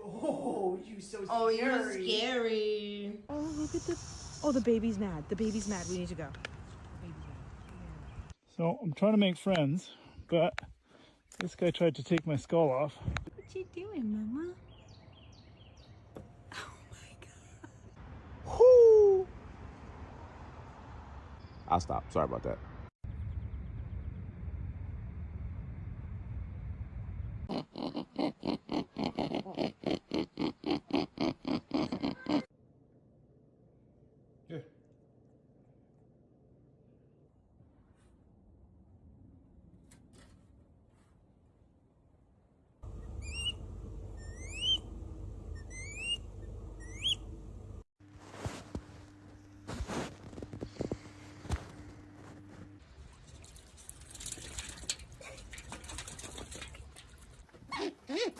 Oh, you so scary. Oh, you're scary. Oh, look at the... Oh, the baby's mad. The baby's mad. We need to go. So I'm trying to make friends, but this guy tried to take my skull off. What you doing, Mama? Oh my God. Whoo! I'll stop. Sorry about that. Here.